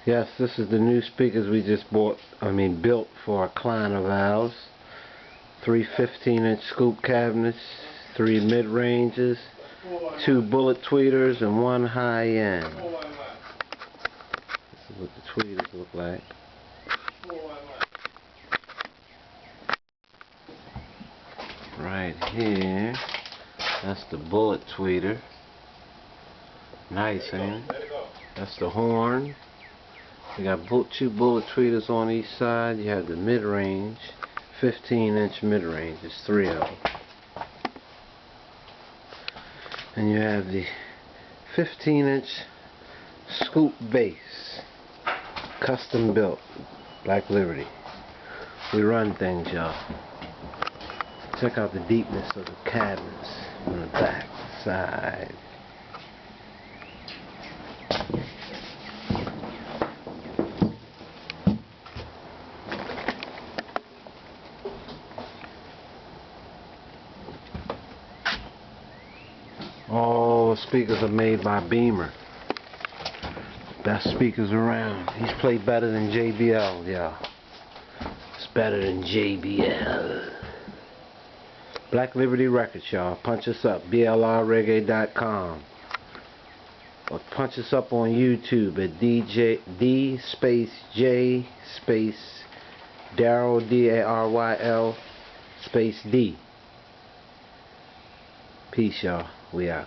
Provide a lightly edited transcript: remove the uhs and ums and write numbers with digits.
Yes, this is the new speakers we just built for a client of ours. 3 15-inch scoop cabinets, 3 mid-ranges, 2 bullet tweeters, and 1 high-end. This is what the tweeters look like. Right here, that's the bullet tweeter. Nice, ain't it? That's the horn. We got 2 bullet tweeters on each side. You have the mid-range, 15-inch mid-range. There's 3 of them. And you have the 15-inch scoop bass, custom built, Black Liberty. We run things, y'all. Check out the deepness of the cabinets on the back side. All the speakers are made by Beamer. Best speakers around. He's played better than JBL, yeah. It's better than JBL. Black Liberty Records, y'all. Punch us up, blrreggae.com. Or punch us up on YouTube at D space J space Daryl, Daryl space D. Peace, y'all. We out.